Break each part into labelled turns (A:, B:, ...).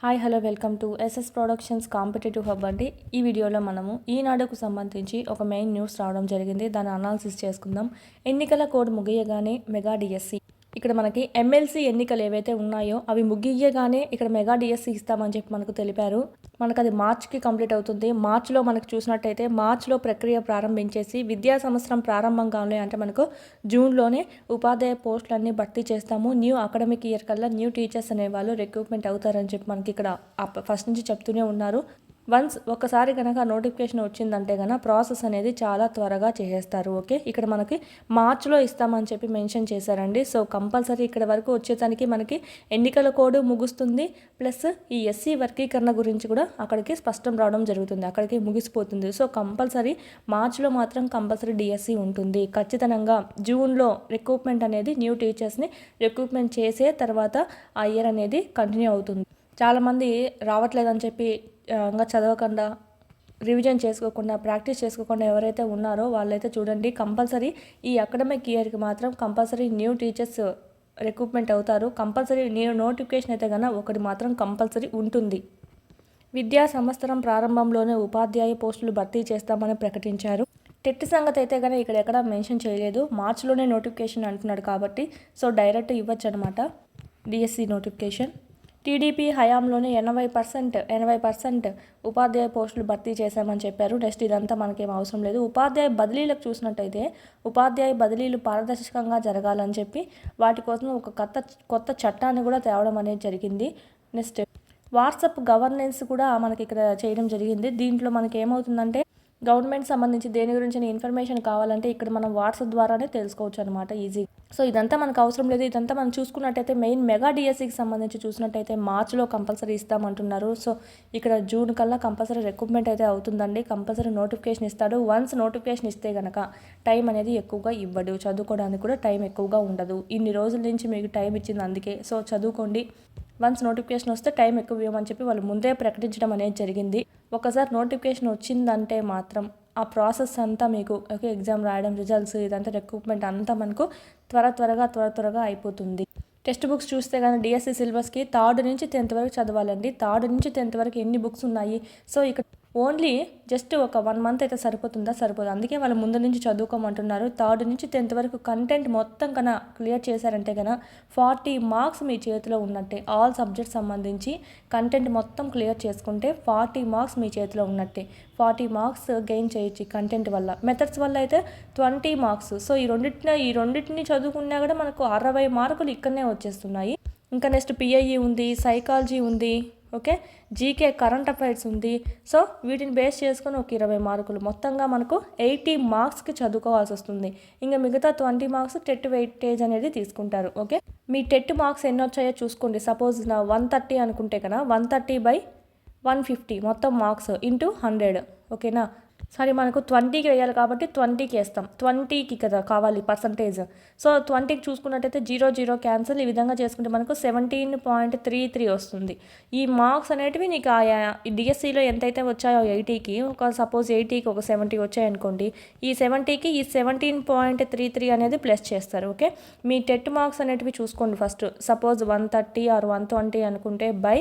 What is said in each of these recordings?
A: Hi hello welcome to SS productions competitive hub అండి. ఈ వీడియోలో మనము ఈనాడుకు సంబంధించి ఒక మెయిన్ న్యూస్ రావడం జరిగింది. దాని అనాలిసిస్ చేసుకుందాం. ఎన్నికల కోడ్ ముగియగానే మెగా డిఎస్సి. ఇక్కడ మనకి ఎమ్మెల్సీ ఎన్నికలు ఏవైతే ఉన్నాయో అవి ముగియగానే ఇక్కడ మెగా డిఎస్సి ఇస్తామని చెప్పి మనకు తెలిపారు. మనకు అది మార్చ్కి కంప్లీట్ అవుతుంది. మార్చ్లో మనకు చూసినట్టయితే మార్చ్లో ప్రక్రియ ప్రారంభించేసి విద్యా సంవత్సరం ప్రారంభంగానే అంటే మనకు జూన్లోనే ఉపాధ్యాయ పోస్టులన్నీ భర్తీ చేస్తాము. న్యూ అకాడమిక్ ఇయర్ కల్లా న్యూ టీచర్స్ అనేవాళ్ళు రిక్రూట్మెంట్ అవుతారని చెప్పి మనకి ఇక్కడ ఫస్ట్ నుంచి చెప్తూనే ఉన్నారు. వన్స్ ఒకసారి కనుక నోటిఫికేషన్ వచ్చిందంటే కనుక ప్రాసెస్ అనేది చాలా త్వరగా చేసేస్తారు. ఓకే, ఇక్కడ మనకి మార్చ్లో ఇస్తామని చెప్పి మెన్షన్ చేశారండి. సో కంపల్సరీ ఇక్కడ వరకు వచ్చేదానికి మనకి ఎన్నికల కోడ్ ముగుస్తుంది, ప్లస్ ఈ ఎస్సీ వర్గీకరణ గురించి కూడా అక్కడికి స్పష్టం రావడం జరుగుతుంది, అక్కడికి ముగిసిపోతుంది. సో కంపల్సరీ మార్చ్లో మాత్రం కంపల్సరీ డిఎస్సి ఉంటుంది ఖచ్చితంగా. జూన్లో రిక్రూట్మెంట్ అనేది న్యూ టీచర్స్ని రిక్రూట్మెంట్ చేసే తర్వాత ఆ ఇయర్ అనేది కంటిన్యూ అవుతుంది. చాలామంది రావట్లేదని చెప్పి ఇంకా చదవకుండా రివిజన్ చేసుకోకుండా ప్రాక్టీస్ చేసుకోకుండా ఎవరైతే ఉన్నారో వాళ్ళైతే చూడండి, కంపల్సరీ ఈ అకాడమిక్ ఇయర్కి మాత్రం కంపల్సరీ న్యూ టీచర్స్ రిక్రూట్మెంట్ అవుతారు. కంపల్సరీ న్యూ నోటిఫికేషన్ అయితే కన్నా ఒకటి మాత్రం కంపల్సరీ ఉంటుంది. విద్యా సంవత్సరం ప్రారంభంలోనే ఉపాధ్యాయ పోస్టులు భర్తీ చేస్తామని ప్రకటించారు. టెట్ సంగతి అయితే కనుక ఇక్కడ ఎక్కడ మెన్షన్ చేయలేదు. మార్చిలోనే నోటిఫికేషన్ అంటున్నాడు కాబట్టి సో డైరెక్ట్ ఇవ్వచ్చు అనమాట డిఎస్సి నోటిఫికేషన్. టీడీపీ హయాంలోనే 80% ఉపాధ్యాయ పోస్టులు భర్తీ చేశామని చెప్పారు. నెక్స్ట్ ఇదంతా మనకేం అవసరం లేదు. ఉపాధ్యాయ బదిలీలకు చూసినట్టయితే ఉపాధ్యాయ బదిలీలు పారదర్శకంగా జరగాలని చెప్పి వాటి కోసం ఒక కొత్త చట్టాన్ని కూడా తేవడం అనేది జరిగింది. నెక్స్ట్ వాట్సాప్ గవర్నెన్స్ కూడా మనకి ఇక్కడ చేయడం జరిగింది. దీంట్లో మనకి ఏమవుతుందంటే గవర్నమెంట్ సంబంధించి దేని గురించి ఇన్ఫర్మేషన్ కావాలంటే ఇక్కడ మనం వాట్సాప్ ద్వారానే తెలుసుకోవచ్చు అనమాట ఈజీ. సో ఇదంతా మనకు అవసరం లేదు. ఇదంతా మనం చూసుకున్నట్టయితే మెయిన్ మెగా డిఎస్సికి సంబంధించి చూసినట్టయితే మార్చ్లో కంపల్సరీ ఇస్తామంటున్నారు. సో ఇక్కడ జూన్ కల్లా కంపల్సరీ రిక్రూట్మెంట్ అయితే అవుతుందండి. కంపల్సరీ నోటిఫికేషన్ ఇస్తాడు. వన్స్ నోటిఫికేషన్ ఇస్తే కనుక టైం అనేది ఎక్కువగా ఇవ్వడు, చదువుకోవడానికి కూడా టైం ఎక్కువగా ఉండదు. ఇన్ని రోజుల నుంచి మీకు టైం ఇచ్చింది అందుకే. సో చదువుకోండి. వన్స్ నోటిఫికేషన్ వస్తే టైం ఎక్కువ ఇవ్వమని చెప్పి వాళ్ళు ముందే ప్రకటించడం అనేది జరిగింది. ఒకసారి నోటిఫికేషన్ వచ్చిందంటే మాత్రం ఆ ప్రాసెస్ అంతా మీకు ఓకే, ఎగ్జామ్ రాయడం, రిజల్ట్స్, ఇదంతా రిక్రూట్మెంట్ అంతా మనకు త్వరగా అయిపోతుంది. టెక్స్ట్ బుక్స్ చూస్తే కానీ డిఎస్సి సిలబస్కి 3rd నుంచి 10th వరకు చదవాలండి. 3rd నుంచి 10th వరకు ఎన్ని బుక్స్ ఉన్నాయి? సో ఇక్కడ ఓన్లీ జస్ట్ ఒక 1 మంత్ అయితే సరిపోదు. అందుకే వాళ్ళు ముందు నుంచి చదువుకోమంటున్నారు. 3rd నుంచి 10th వరకు కంటెంట్ మొత్తం కన్నా క్లియర్ చేశారంటే కన్నా 40 మార్క్స్ మీ చేతిలో ఉన్నట్టే. ఆల్ సబ్జెక్ట్స్ సంబంధించి కంటెంట్ మొత్తం క్లియర్ చేసుకుంటే 40 మార్క్స్ మీ చేతిలో ఉన్నట్టే. 40 మార్క్స్ గెయిన్ చేయొచ్చు కంటెంట్ వల్ల. మెథడ్స్ వల్ల అయితే 20 మార్క్స్. సో ఈ రెండింటిని చదువుకున్నా కూడా మనకు 60 మార్కులు ఇక్కడనే వచ్చేస్తున్నాయి. ఇంకా నెక్స్ట్ పిఐఈ ఉంది, సైకాలజీ ఉంది, ఓకే, జీకే కరెంట్ అఫైర్స్ ఉంది. సో వీటిని బేస్ చేసుకొని ఒక 20 మార్కులు, మొత్తంగా మనకు 80 మార్క్స్కి చదువుకోవాల్సి వస్తుంది. ఇంకా మిగతా 20 మార్క్స్ టెట్ వెయిటేజ్ అనేది తీసుకుంటారు. ఓకే, మీ టెట్ మార్క్స్ ఎన్ని వచ్చాయో చూసుకోండి. సపోజ్ నా 130 అనుకుంటే కదా 130/150 మొత్తం మార్క్స్ ఇంటూ 100. ఓకేనా, సరే మనకు 20కి వేయాలి కాబట్టి 20కి వేస్తాం. 20కి కదా కావాలి పర్సంటేజ్. సో 20కి చూసుకున్నట్టయితే 0 క్యాన్సిల్. ఈ విధంగా చేసుకుంటే మనకు 17.33 వస్తుంది. ఈ మార్క్స్ అనేటివి నీకు డిఎస్సిలో ఎంతైతే వచ్చాయో 80కి, ఒక సపోజ్ 80కి ఒక 70 వచ్చాయనుకోండి, ఈ 70కి ఈ 17.33 అనేది ప్లస్ చేస్తారు. ఓకే, మీ టెట్ మార్క్స్ అనేటివి చూసుకోండి ఫస్ట్. సపోజ్ 130 ఆర్ 120 అనుకుంటే బై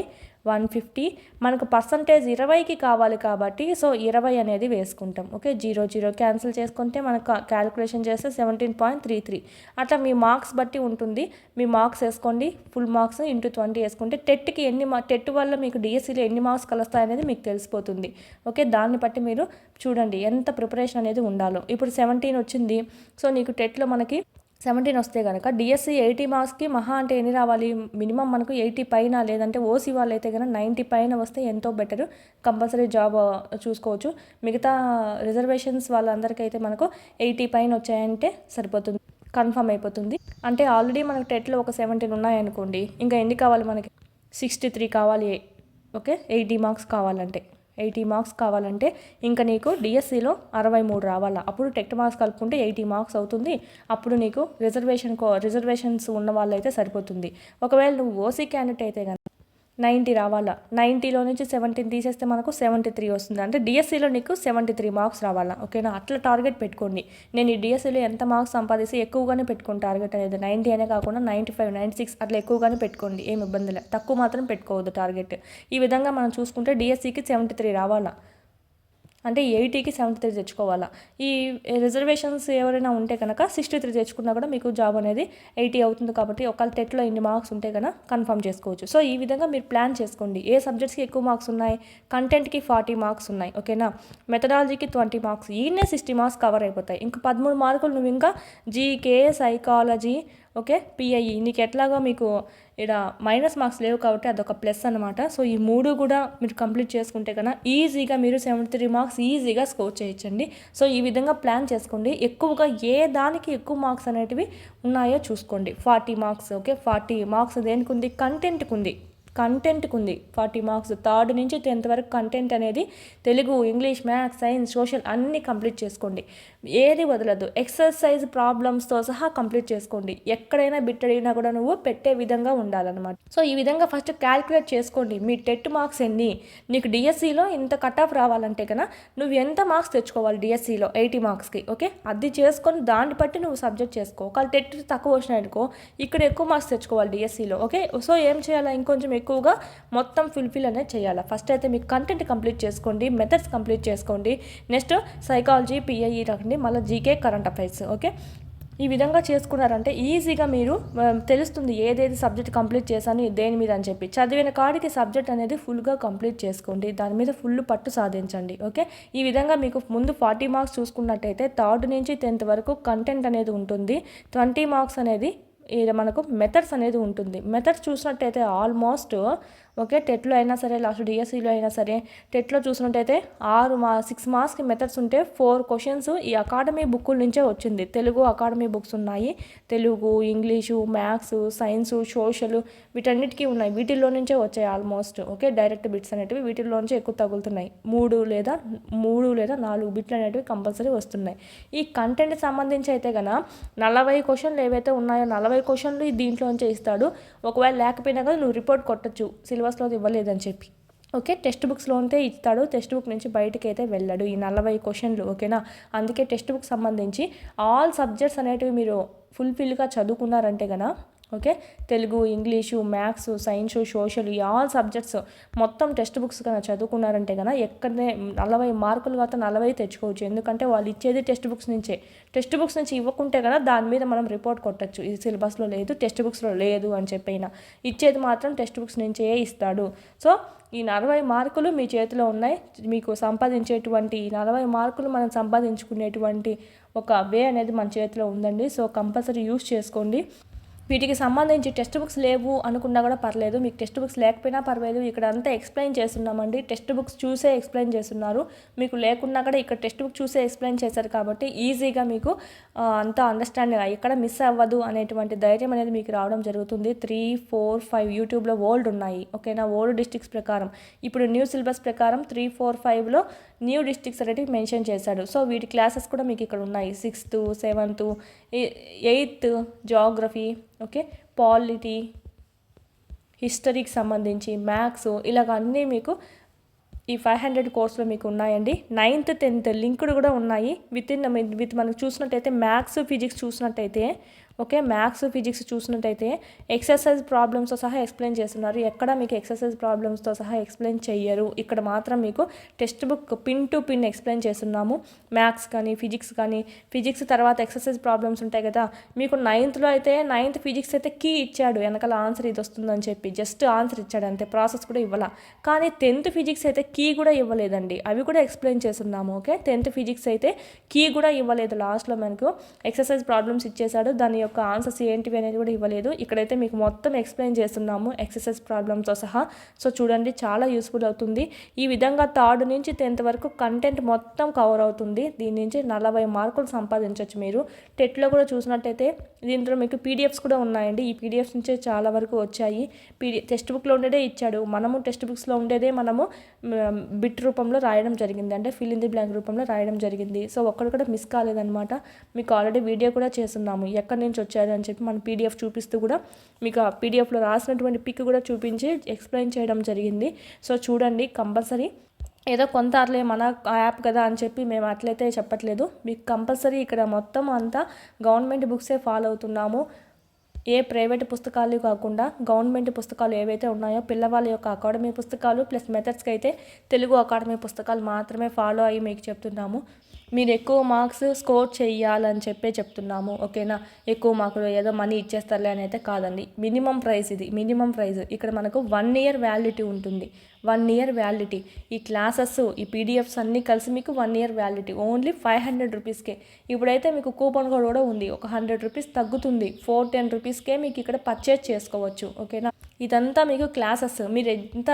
A: 150 మనకు పర్సంటేజ్ 20కి కావాలి కాబట్టి సో 20 అనేది వేసుకుంటాం. ఓకే, 0 క్యాన్సిల్ చేసుకుంటే మనకు క్యాలిక్యులేషన్ చేస్తే 17.33. అట్లా మీ మార్క్స్ బట్టి ఉంటుంది. మీ మార్క్స్ వేసుకోండి. ఫుల్ మార్క్స్ ఇంటూ 20 వేసుకుంటే టెట్కి టెట్ వల్ల మీకు డిఎస్సిలో ఎన్ని మార్క్స్ కలుస్తాయనేది మీకు తెలిసిపోతుంది. ఓకే, దాన్ని బట్టి మీరు చూడండి ఎంత ప్రిపరేషన్ అనేది ఉండాలో. ఇప్పుడు 17 వచ్చింది. సో నీకు టెట్లో మనకి 17 వస్తే కనుక డిఎస్సి 80 మార్క్స్కి మహా అంటే ఎన్ని రావాలి? మినిమం మనకు 80 పైన, లేదంటే ఓసీ వాళ్ళు అయితే కనుక 90 పైన వస్తే ఎంతో బెటర్. కంపల్సరీ జాబ్ చూసుకోవచ్చు. మిగతా రిజర్వేషన్స్ వాళ్ళందరికీ అయితే మనకు 80 పైన వచ్చాయంటే సరిపోతుంది, కన్ఫర్మ్ అయిపోతుంది. అంటే ఆల్రెడీ మనకు టెట్లో ఒక 17 ఉన్నాయనుకోండి, ఇంకా ఎన్ని కావాలి మనకి? 63 కావాలి. ఓకే, 80 మార్క్స్ కావాలంటే 80 మార్క్స్ కావాలంటే ఇంకా నీకు డిఎస్సిలో 63 రావాలా. అప్పుడు టెట్ మార్క్స్ కలుపుకుంటే 80 మార్క్స్ అవుతుంది. అప్పుడు నీకు రిజర్వేషన్స్ ఉన్న వాళ్ళైతే సరిపోతుంది. ఒకవేళ నువ్వు ఓసీ క్యాండిడేట్ అయితే కనుక 90 రావాలా. 90లో నుంచి 17 తీసేస్తే మనకు 73 వస్తుంది. అంటే డిఎస్సిలో నీకు 73 మార్క్స్ రావాలా. ఓకేనా, అట్లా టార్గెట్ పెట్టుకోండి. నేను ఈ డిఎస్సిలో ఎంత మార్క్స్ సంపాదిస్తే ఎక్కువగానే పెట్టుకోండి టార్గెట్ అనేది. 90 అనే కాకుండా 95, 96 అట్లా ఎక్కువగానే పెట్టుకోండి, ఏమి ఇబ్బంది లేదు. తక్కువ మాత్రం పెట్టుకోవద్దు టార్గెట్. ఈ విధంగా మనం చూసుకుంటే డిఎస్సికి 73 రావాలా, అంటే 80కి 73 తెచ్చుకోవాలా. ఈ రిజర్వేషన్స్ ఎవరైనా ఉంటే కనుక 63 తెచ్చుకున్నా కూడా మీకు జాబ్ అనేది 80 అవుతుంది. కాబట్టి ఒకవేళ టెట్లో ఇన్ని మార్క్స్ ఉంటే కనుక కన్ఫర్మ్ చేసుకోవచ్చు. సో ఈ విధంగా మీరు ప్లాన్ చేసుకోండి. ఏ సబ్జెక్ట్స్కి ఎక్కువ మార్క్స్ ఉన్నాయి, కంటెంట్కి 40 మార్క్స్ ఉన్నాయి. ఓకేనా, మెథడాలజీకి 20 మార్క్స్, ఈయనే 60 మార్క్స్ కవర్ అయిపోతాయి. ఇంకా 13 మార్కులు నువ్వు ఇంకా జీకే, సైకాలజీ, ఓకే, పిఐఈ నీకు ఎట్లాగో మీకు ఇక్కడ మైనస్ మార్క్స్ లేవు కాబట్టి అదొక ప్లస్ అనమాట. సో ఈ 3 కూడా మీరు కంప్లీట్ చేసుకుంటే కన్నా ఈజీగా మీరు 73 మార్క్స్ ఈజీగా స్కోర్ చేయొచ్చండి. సో ఈ విధంగా ప్లాన్ చేసుకోండి. ఎక్కువగా ఏ దానికి ఎక్కువ మార్క్స్ అనేటివి ఉన్నాయో చూసుకోండి. 40 మార్క్స్, ఓకే, 40 మార్క్స్ దేనికి ఉంది, కంటెంట్కి ఉంది. 40 మార్క్స్ 3rd నుంచి 10th వరకు కంటెంట్ అనేది Telugu, English, maths, science, social అన్నీ కంప్లీట్ చేసుకోండి. ఏది వదలద్దు. ఎక్సర్సైజ్ ప్రాబ్లమ్స్తో సహా కంప్లీట్ చేసుకోండి. ఎక్కడైనా బిట్ అడిగినా కూడా నువ్వు పెట్టే విధంగా ఉండాలన్నమాట. సో ఈ విధంగా ఫస్ట్ క్యాల్కులేట్ చేసుకోండి. మీ టెట్ మార్క్స్ ఎన్ని, నీకు డిఎస్సిలో ఇంత కట్ ఆఫ్ రావాలంటే కన్నా నువ్వు ఎంత మార్క్స్ తెచ్చుకోవాలి డిఎస్సిలో 80 మార్క్స్కి. ఓకే, అది చేసుకొని దాన్ని బట్టి నువ్వు సబ్జెక్ట్ చేసుకో. ఒకవేళ టెట్ తక్కువ వచ్చినాయనుకో ఇక్కడ ఎక్కువ మార్క్స్ తెచ్చుకోవాలి డిఎస్సిలో. ఓకే, సో ఏం చేయాలి, ఇంకొంచెం ఎక్కువగా మొత్తం ఫుల్ఫిల్ అనేది చేయాలి. ఫస్ట్ అయితే మీకు కంటెంట్ కంప్లీట్ చేసుకోండి, మెథడ్స్ కంప్లీట్ చేసుకోండి. నెక్స్ట్ సైకాలజీ, పిఐఈ రాకండి, మళ్ళీ జీకే, కరెంట్ అఫైర్స్. ఓకే, ఈ విధంగా చేసుకున్నారంటే ఈజీగా మీరు తెలుస్తుంది ఏదేది సబ్జెక్ట్ కంప్లీట్ చేశాను దేని మీద అని చెప్పి. చదివిన కాడికి సబ్జెక్ట్ అనేది ఫుల్గా కంప్లీట్ చేసుకోండి, దాని మీద ఫుల్ పట్టు సాధించండి. ఓకే, ఈ విధంగా మీకు ముందు 40 మార్క్స్ చూసుకున్నట్టయితే 3rd నుంచి 10th వరకు కంటెంట్ అనేది ఉంటుంది. 20 మార్క్స్ అనేది మనకు మెథడ్స్ అనేది ఉంటుంది. మెథడ్స్ చూసినట్టయితే ఆల్మోస్ట్ ఓకే, టెట్లో అయినా సరే, లాస్ట్ డిఎస్సిలో అయినా సరే, టెట్లో చూసినట్టయితే 6 మార్క్స్కి మెథడ్స్ ఉంటే 4 క్వశ్చన్స్ ఈ అకాడమీ బుక్కుల నుంచే వచ్చింది. తెలుగు అకాడమీ బుక్స్ ఉన్నాయి, Telugu, English, maths, science, social వీటన్నిటికీ ఉన్నాయి. వీటిల్లో నుంచే వచ్చాయి ఆల్మోస్ట్. ఓకే, డైరెక్ట్ బిట్స్ అనేటివి వీటిల్లో నుంచే ఎక్కువ తగులుతున్నాయి. 3 లేదా 4 బిట్లు అనేటివి కంపల్సరీ వస్తున్నాయి. ఈ కంటెంట్ సంబంధించి అయితే కనుక 40 క్వశ్చన్లు ఏవైతే ఉన్నాయో 40 క్వశ్చన్లు దీంట్లోంచే ఇస్తాడు. ఒకవేళ లేకపోయినా కదా నువ్వు రిపోర్ట్ కొట్టచ్చు సిలబస్లో ఇవ్వలేదని చెప్పి. ఓకే, టెక్స్ట్ బుక్స్లో ఉంటే ఇస్తాడు, టెక్స్ట్ బుక్ నుంచి బయటకి అయితే వెళ్ళాడు ఈ 40 క్వశ్చన్లు. ఓకేనా, అందుకే టెక్స్ట్ బుక్ సంబంధించి ఆల్ సబ్జెక్ట్స్ అనేటివి మీరు ఫుల్ఫిల్గా చదువుకున్నారంటే కనుక okay, Telugu, English, maths, science, social ఈ ఆల్ సబ్జెక్ట్స్ మొత్తం టెక్స్ట్ బుక్స్ కన్నా చదువుకున్నారంటే కన్నా ఎక్కడనే 40 మార్కులు కాదు 40 తెచ్చుకోవచ్చు. ఎందుకంటే వాళ్ళు ఇచ్చేది టెక్స్ట్ బుక్స్ నుంచే. టెక్స్ట్ బుక్స్ నుంచి ఇవ్వకుంటే కదా దాని మీద మనం రిపోర్ట్ కొట్టచ్చు, ఇది సిలబస్లో లేదు, టెక్స్ట్ బుక్స్లో లేదు అని చెప్పైనా. ఇచ్చేది మాత్రం టెక్స్ట్ బుక్స్ నుంచే ఇస్తాడు. సో ఈ 40 మార్కులు మీ చేతిలో ఉన్నాయి. మీకు సంపాదించేటువంటి ఈ 40 మార్కులు మనం సంపాదించుకునేటువంటి ఒక వే అనేది మన చేతిలో ఉందండి. సో కంపల్సరీ యూస్ చేసుకోండి. వీటికి సంబంధించి టెక్స్ట్ బుక్స్ లేవు అనుకున్నా కూడా పర్లేదు, మీకు టెక్స్ట్ బుక్స్ లేకపోయినా పర్లేదు. ఇక్కడ అంతా ఎక్స్ప్లెయిన్ చేస్తున్నామండి, టెక్స్ట్ బుక్స్ చూసే ఎక్స్ప్లెయిన్ చేస్తున్నారు. మీకు లేకున్నా కూడా ఇక్కడ టెక్స్ట్ బుక్ చూసే ఎక్స్ప్లెయిన్ చేశారు కాబట్టి ఈజీగా మీకు అంతా అండర్స్టాండింగ్ ఎక్కడ మిస్ అవ్వదు అనేటువంటి ధైర్యం అనేది మీకు రావడం జరుగుతుంది. 3, 4, 5 యూట్యూబ్లో ఓల్డ్ ఉన్నాయి. ఓకేనా, ఓల్డ్ డిస్ట్రిక్ట్స్ ప్రకారం ఇప్పుడు న్యూ సిలబస్ ప్రకారం 3, 4, 5లో న్యూ డిస్ట్రిక్ట్స్ అనేవి మెన్షన్ చేశాడు. సో వీటి క్లాసెస్ కూడా మీకు ఇక్కడ ఉన్నాయి. 6th, 7th, 8th geography, okay, polity, హిస్టరీకి సంబంధించి మ్యాథ్స్ ఇలాగ అన్నీ మీకు ఈ 500 కోర్సులో మీకు ఉన్నాయండి. 9th, 10th లింక్డ్ కూడా ఉన్నాయి. విత్ మనకు చూసినట్టయితే మ్యాథ్స్, ఫిజిక్స్ చూసినట్టయితే ఓకే, మ్యాథ్స్, ఫిజిక్స్ చూసినట్టయితే ఎక్సర్సైజ్ ప్రాబ్లమ్స్తో సహా ఎక్స్ప్లెయిన్ చేస్తున్నారు. ఎక్కడ మీకు ఎక్సర్సైజ్ ప్రాబ్లమ్స్తో సహా ఎక్స్ప్లెయిన్ చెయ్యరు. ఇక్కడ మాత్రం మీకు text book pin to pin explain చేస్తున్నాము. మ్యాథ్స్ కానీ ఫిజిక్స్ కానీ, ఫిజిక్స్ తర్వాత ఎక్సర్సైజ్ ప్రాబ్లమ్స్ ఉంటాయి కదా, మీకు 9thలో అయితే 9th ఫిజిక్స్ అయితే కీ ఇచ్చాడు, వెనకాల ఆన్సర్ ఇది వస్తుందని చెప్పి జస్ట్ ఆన్సర్ ఇచ్చాడు అంతే, ప్రాసెస్ కూడా ఇవ్వాల. కానీ 10th ఫిజిక్స్ అయితే కీ కూడా ఇవ్వలేదండి, అవి కూడా ఎక్స్ప్లెయిన్ చేస్తున్నాము. ఓకే, 10th ఫిజిక్స్ అయితే కీ కూడా ఇవ్వలేదు, లాస్ట్లో మనకు ఎక్సర్సైజ్ ప్రాబ్లమ్స్ ఇచ్చేసాడు, దాని యొక్క ఆన్సర్స్ ఏంటివి అనేది కూడా ఇవ్వలేదు. ఇక్కడైతే మీకు మొత్తం ఎక్స్ప్లెయిన్ చేస్తున్నాము ఎక్సర్సైజ్ ప్రాబ్లమ్స్తో సహా. సో చూడండి, చాలా యూస్ఫుల్ అవుతుంది. ఈ విధంగా 3rd నుంచి 10th వరకు కంటెంట్ మొత్తం కవర్ అవుతుంది. దీని నుంచి 40 మార్కులు సంపాదించవచ్చు మీరు. టెట్లో కూడా చూసినట్టయితే దీంట్లో మీకు పీడిఎఫ్స్ కూడా ఉన్నాయండి. ఈ పీడిఎఫ్స్ నుంచే చాలా వరకు వచ్చాయి. టెక్స్ట్ బుక్లో ఉండేదే ఇచ్చాడు, మనము టెక్స్ట్ బుక్స్లో ఉండేదే మనము బిట్ రూపంలో రాయడం జరిగింది, అంటే ఫిల్ ఇన్ ది బ్లాంక్ రూపంలో రాయడం జరిగింది. సో ఒక్కడు కూడా మిస్ కాలేదన్నమాట. మీకు ఆల్రెడీ వీడియో కూడా చేస్తున్నాము, ఎక్కడి నుంచి వచ్చారు అని చెప్పి మన పీడిఎఫ్ చూపిస్తూ కూడా మీకు ఆ పీడిఎఫ్లో రాసినటువంటి పిక్ కూడా చూపించి ఎక్స్ప్లెయిన్ చేయడం జరిగింది. సో చూడండి కంపల్సరీ. ఏదో కొంత అట్లే మన యాప్ కదా అని చెప్పి మేము అట్లయితే చెప్పట్లేదు. మీకు కంపల్సరీ ఇక్కడ మొత్తం అంతా గవర్నమెంట్ బుక్సే ఫాలో అవుతున్నాము. ఏ ప్రైవేట్ పుస్తకాలు కాకుండా గవర్నమెంట్ పుస్తకాలు ఏవైతే ఉన్నాయో పిల్లవాళ్ళ యొక్క అకాడమీ పుస్తకాలు ప్లస్ మెథడ్స్కి అయితే తెలుగు అకాడమీ పుస్తకాలు మాత్రమే ఫాలో అయ్యి మీకు చెప్తున్నాము. మీరు ఎక్కువ మార్క్స్ స్కోర్ చేయాలని చెప్తున్నాము. ఓకేనా? ఎక్కువ మార్కులు ఏదో మనీ ఇచ్చేస్తారులే అని అయితే కాదండి. మినిమం ప్రైస్ ఇది, మినిమం ప్రైస్. ఇక్కడ మనకు 1 ఇయర్ వ్యాలిడిటీ ఉంటుంది. 1 ఇయర్ వ్యాలిడిటీ. ఈ క్లాసెస్ ఈ పీడిఎఫ్స్ అన్నీ కలిసి మీకు 1 ఇయర్ వ్యాలిడిటీ. ఓన్లీ 500 రూపీస్కే. ఇప్పుడైతే మీకు కూపన్ కోడ్ కూడా ఉంది. ఒక 100 రూపీస్ తగ్గుతుంది. 410 రూపీస్కే మీకు ఇక్కడ పర్చేజ్ చేసుకోవచ్చు. ఓకేనా? ఇదంతా మీకు క్లాసెస్. మీరు ఎంత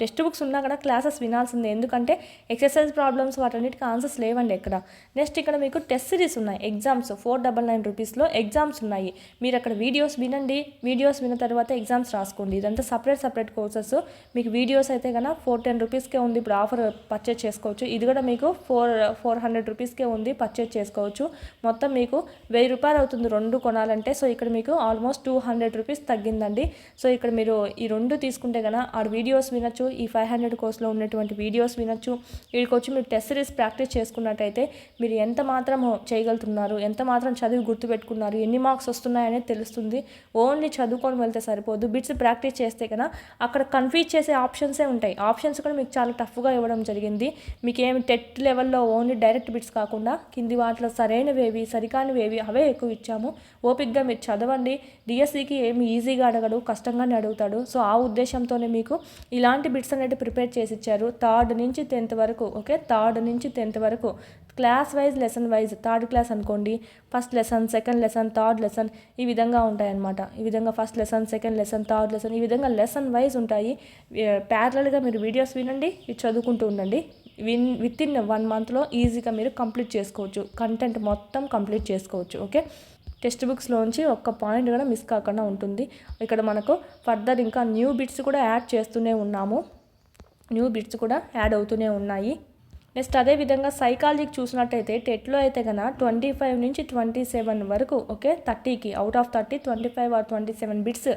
A: టెక్స్ట్ బుక్స్ ఉన్నా కూడా క్లాసెస్ వినాల్సిందే. ఎందుకంటే ఎక్సర్సైజ్ ప్రాబ్లమ్స్ వాటన్నిటికీ ఆన్సర్స్ లేవండి ఇక్కడ. నెక్స్ట్ ఇక్కడ మీకు టెస్ట్ సిరీస్ ఉన్నాయి. ఎగ్జామ్స్ 499 రూపీస్లో ఎగ్జామ్స్ ఉన్నాయి. మీరు అక్కడ వీడియోస్ వినండి. వీడియోస్ విన్న తర్వాత ఎగ్జామ్స్ రాసుకోండి. ఇదంతా సపరేట్ కోర్సెస్. మీకు వీడియోస్ అయితే కన్నా 410 రూపీస్కే ఉంది. ఇప్పుడు ఆఫర్ పర్చేజ్ చేసుకోవచ్చు. ఇది కూడా మీకు 400 రూపీస్కే ఉంది. పర్చేజ్ చేసుకోవచ్చు. మొత్తం మీకు 1000 రూపాయలు అవుతుంది 2 కొనాలంటే. సో ఇక్కడ మీకు ఆల్మోస్ట్ 200 రూపీస్ తగ్గిందండి. సో ఇక్కడ మీరు ఈ 2 తీసుకుంటే కన్నా ఆ వీడియోస్ వినొచ్చు. ఈ 500 కోర్స్లో ఉన్నటువంటి వీడియోస్ వినొచ్చు. వీడికి వచ్చి మీరు టెస్ట్ సిరీస్ ప్రాక్టీస్ చేసుకున్నట్టయితే మీరు ఎంత మాత్రం చేయగలుగుతున్నారు, ఎంత మాత్రం చదివి గుర్తుపెట్టుకున్నారు, ఎన్ని మార్క్స్ వస్తున్నాయనేది తెలుస్తుంది. ఓన్లీ చదువుకొని వెళ్తే సరిపోదు. బిట్స్ ప్రాక్టీస్ చేస్తే కన్నా అక్కడ కన్ఫ్యూజ్ చేసే ఆప్షన్సే ఉంటాయి. ఆప్షన్స్ కూడా మీకు చాలా టఫ్గా ఇవ్వడం జరిగింది. మీకు ఏమి టెట్ లెవెల్లో ఓన్లీ డైరెక్ట్ బిట్స్ కాకుండా కింది వాటిలో సరైనవేవి సరికానివేవి అవే ఎక్కువ ఇచ్చాము. ఓపిక్గా మీరు చదవండి. డిఎస్సికి ఏమి ఈజీగా అడగడు, కష్టంగానే అడుగుతాడు. సో ఆ ఉద్దేశంతోనే మీకు ఇలాంటి బిట్స్ అనేవి ప్రిపేర్ చేసి ఇచ్చారు. 3rd నుంచి 10th వరకు. ఓకే? 3rd నుంచి 10th వరకు class wise, lesson wise. 3rd class అనుకోండి, first lesson, second lesson, 3rd lesson ఈ విధంగా ఉంటాయన్నమాట. ఈ విధంగా first lesson, second lesson, 3rd lesson ఈ విధంగా లెసన్ వైజ్ ఉంటాయి. ప్యారలల్గా మీరు వీడియోస్ వినండి, ఇది చదువుకుంటూ ఉండండి. విత్ ఇన్ 1 మంత్లో ఈజీగా మీరు కంప్లీట్ చేసుకోవచ్చు. కంటెంట్ మొత్తం కంప్లీట్ చేసుకోవచ్చు. ఓకే? టెక్స్ట్ బుక్స్లోంచి ఒక్క పాయింట్ కూడా మిస్ కాకుండా ఉంటుంది. ఇక్కడ మనకు ఫర్దర్ ఇంకా న్యూ బిట్స్ కూడా యాడ్ చేస్తూనే ఉన్నాము. న్యూ బిట్స్ కూడా యాడ్ అవుతూనే ఉన్నాయి. నెక్స్ట్ అదేవిధంగా సైకాలజీకి చూసినట్టయితే టెట్లో అయితే కన్నా 25 నుంచి 27 వరకు. ఓకే? 30కి అవుట్ ఆఫ్ 30 25 ఆర్ 27 బిట్స్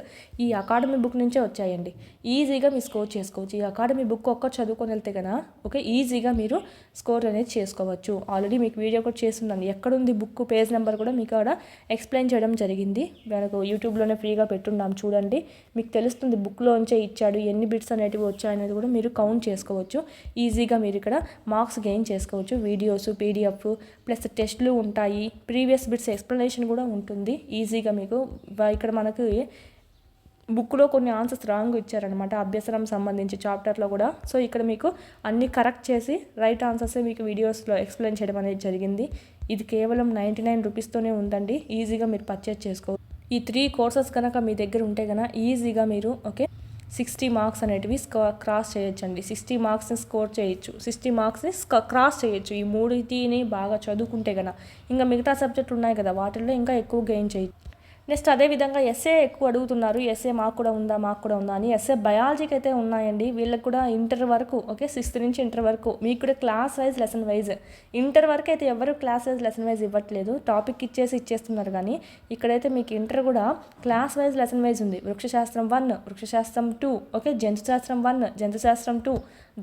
A: ఈ అకాడమీ బుక్ నుంచే వచ్చాయండి. ఈజీగా మీరు స్కోర్ చేసుకోవచ్చు. ఈ అకాడమీ బుక్ ఒక్క చదువుకొని వెళ్తే కన్నా ఓకే ఈజీగా మీరు స్కోర్ అనేది చేసుకోవచ్చు. ఆల్రెడీ మీకు వీడియో కూడా చేస్తున్నాను. ఎక్కడుంది బుక్ పేజ్ నెంబర్ కూడా మీకు అక్కడ ఎక్స్ప్లెయిన్ చేయడం జరిగింది. మనకు యూట్యూబ్లోనే ఫ్రీగా పెట్టున్నాం చూడండి. మీకు తెలుస్తుంది బుక్లోంచే ఇచ్చాడు ఎన్ని బిట్స్ అనేటివి వచ్చాయనేది కూడా మీరు కౌంట్ చేసుకోవచ్చు. ఈజీగా మీరు ఇక్కడ మార్క్స్ గెయిన్ చేసుకోవచ్చు. వీడియోస్, పీడిఎఫ్ ప్లస్ టెస్ట్లు ఉంటాయి. ప్రీవియస్ బిట్స్ ఎక్స్ప్లెనేషన్ కూడా ఉంటుంది. ఈజీగా మీకు ఇక్కడ మనకు బుక్లో కొన్ని ఆన్సర్స్ రాంగ్ ఇచ్చారనమాట అభ్యసనం సంబంధించి చాప్టర్లో కూడా. సో ఇక్కడ మీకు అన్నీ కరెక్ట్ చేసి రైట్ ఆన్సర్సే మీకు వీడియోస్లో ఎక్స్ప్లెయిన్ చేయడం అనేది జరిగింది. ఇది కేవలం 99 రూపీస్తోనే ఉందండి. ఈజీగా మీరు పర్చేజ్ చేసుకోవచ్చు. ఈ 3 కోర్సెస్ కనుక మీ దగ్గర ఉంటే కనుక ఈజీగా మీరు ఓకే 60 మార్క్స్ అనేటివి క్రాస్ చేయొచ్చండి. 60 మార్క్స్ని స్కోర్ చేయొచ్చు. 60 మార్క్స్ని క్రాస్ చేయొచ్చు. ఈ 3 బాగా చదువుకుంటే కనుక. ఇంకా మిగతా సబ్జెక్టులు ఉన్నాయి కదా వాటిల్లో ఇంకా ఎక్కువ గెయిన్ చేయొచ్చు. నెక్స్ట్ అదేవిధంగా ఎస్ఏ ఎక్కువ అడుగుతున్నారు. ఎస్ఏ మాకు కూడా ఉందా అని. ఎస్ఏ బయాలజీకి అయితే ఉన్నాయండి. వీళ్ళకి కూడా ఇంటర్ వరకు ఓకే 6th నుంచి ఇంటర్ వరకు మీకు కూడా class wise lesson wise. Inter వరకు అయితే ఎవరు క్లాస్ వైజ్ లెసన్ వైజ్ ఇవ్వట్లేదు. టాపిక్ ఇచ్చేస్తున్నారు. కానీ ఇక్కడైతే మీకు ఇంటర్ కూడా క్లాస్ వైజ్ లెసన్ వైజ్ ఉంది. వృక్షశాస్త్రం 1, వృక్షశాస్త్రం 2 ఓకే జంతుశాస్త్రం 1, జంతుశాస్త్రం 2.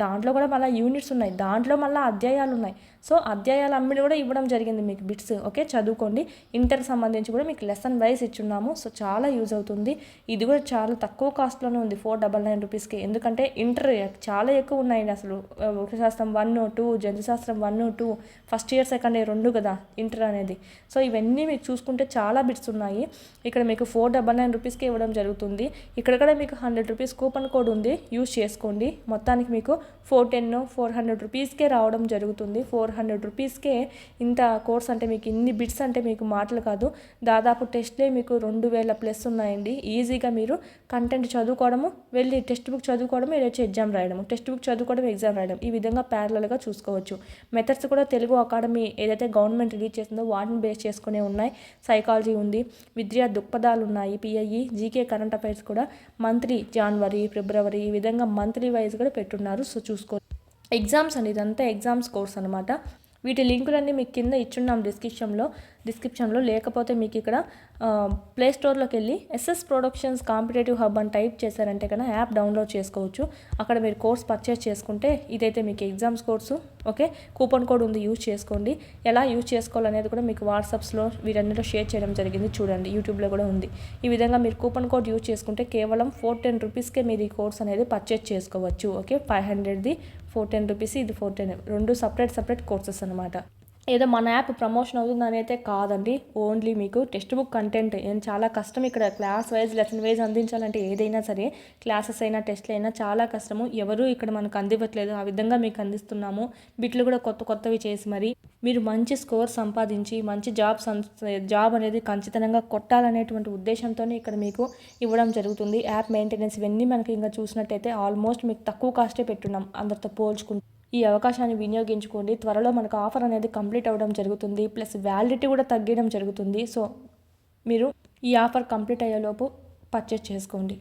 A: దాంట్లో కూడా మళ్ళీ యూనిట్స్ ఉన్నాయి. దాంట్లో మళ్ళీ అధ్యాయాలు ఉన్నాయి. సో అధ్యాయాలు అమ్మిడి కూడా ఇవ్వడం జరిగింది మీకు బిట్స్. ఓకే చదువుకోండి. ఇంటర్ సంబంధించి కూడా మీకు లెసన్ వైజ్ ఇచ్చున్నాము. సో చాలా యూజ్ అవుతుంది. ఇది కూడా చాలా తక్కువ కాస్ట్లోనే ఉంది 499 రూపీస్కి. ఎందుకంటే ఇంటర్ చాలా ఎక్కువ ఉన్నాయండి అసలు. వృక్షశాస్త్రం 1, 2, జంతుశాస్త్రం 1, 2 ఫస్ట్ ఇయర్ సెకండ్ ఇయర్ 2 కదా ఇంటర్ అనేది. సో ఇవన్నీ మీకు చూసుకుంటే చాలా బిట్స్ ఉన్నాయి. ఇక్కడ మీకు 499 రూపీస్కి ఇవ్వడం జరుగుతుంది. ఇక్కడ కూడా మీకు 100 రూపీస్ కూపన్ కోడ్ ఉంది. యూజ్ చేసుకోండి. మొత్తానికి మీకు 400 రూపీస్కే రావడం జరుగుతుంది. 400 రూపీస్కే ఇంత కోర్స్ అంటే మీకు ఇన్ని బిట్స్ అంటే మీకు మాటలు కాదు. దాదాపు టెస్ట్లే మీకు 2000+ ఉన్నాయండి. ఈజీగా మీరు కంటెంట్ చదువుకోవడము, వెళ్ళి టెక్స్ట్ బుక్ చదువుకోవడం, వచ్చి ఎగ్జామ్ రాయడము, టెక్స్ట్ బుక్ చదువుకోవడం, ఎగ్జామ్ రాయడం ఈ విధంగా ప్యారలల్గా చూసుకోవచ్చు. మెథడ్స్ కూడా తెలుగు అకాడమీ ఏదైతే గవర్నమెంట్ రిలీజ్ చేసిందో వాటిని బేస్ చేసుకునే ఉన్నాయి. సైకాలజీ ఉంది, విద్యా దృక్పథాలు ఉన్నాయి, పిఐఈ, జీకే, కరెంట్ అఫైర్స్ కూడా మంత్లీ జనవరి, ఫిబ్రవరి ఈ విధంగా మంత్లీ వైజ్ కూడా పెట్టున్నారు. సో చూసుకో. ఎగ్జామ్స్ అండి, ఇదంతా ఎగ్జామ్స్ కోర్స్ అనమాట. వీటి లింకులన్నీ మీకు కింద ఇచ్చున్నాం డిస్క్రిప్షన్లో. డిస్క్రిప్షన్లో, లేకపోతే మీకు ఇక్కడ ప్లే స్టోర్లోకి వెళ్ళి ఎస్ఎస్ ప్రొడక్షన్స్ కాంపిటేటివ్ హబ్ అని టైప్ చేశారంటే కన్నా యాప్ డౌన్లోడ్ చేసుకోవచ్చు. అక్కడ మీరు కోర్స్ పర్చేస్ చేసుకుంటే ఇదైతే మీకు exams course. Okay, coupon code ఉంది, యూజ్ చేసుకోండి. ఎలా యూజ్ చేసుకోవాలనేది కూడా మీకు వాట్సాప్స్లో వీరన్నిటిలో షేర్ చేయడం జరిగింది, చూడండి. యూట్యూబ్లో కూడా ఉంది. ఈ విధంగా మీరు కూపన్ కోడ్ యూజ్ చేసుకుంటే కేవలం 410 రూపీస్కే మీరు ఈ కోర్స్ అనేది పర్చేస్ చేసుకోవచ్చు. ఓకే, 500ది 410 రూపీస్, ఇది 410, రెండు సపరేట్ కోర్సెస్ అనమాట. ఏదో మన యాప్ ప్రమోషన్ అవుతుందని అయితే కాదండి. ఓన్లీ మీకు టెక్స్ట్ బుక్ కంటెంట్ చాలా కష్టం. ఇక్కడ క్లాస్ వైజ్, లెసన్ వైజ్ అందించాలంటే ఏదైనా సరే, క్లాసెస్ అయినా టెస్ట్లు అయినా చాలా కష్టము. ఎవరు ఇక్కడ మనకు అందివ్వట్లేదు, ఆ విధంగా మీకు అందిస్తున్నాము. బిట్లు కూడా కొత్తవి చేసి మరి మీరు మంచి స్కోర్ సంపాదించి మంచి జాబ్ అనేది ఖచ్చితంగా కొట్టాలనేటువంటి ఉద్దేశంతోనే ఇక్కడ మీకు ఇవ్వడం జరుగుతుంది. యాప్ మెయింటెనెన్స్ ఇవన్నీ మనకి ఇంకా చూసినట్టయితే ఆల్మోస్ట్ మీకు తక్కువ కాస్టే పెట్టున్నాం అందరితో పోల్చుకుంటే. ఈ అవకాశాన్ని వినియోగించుకోండి. త్వరలో మనకు ఆఫర్ అనేది కంప్లీట్ అవ్వడం జరుగుతుంది, ప్లస్ వ్యాలిడిటీ కూడా తగ్గడం జరుగుతుంది. సో మీరు ఈ ఆఫర్ కంప్లీట్ అయ్యేలోపు పర్చేస్ చేసుకోండి.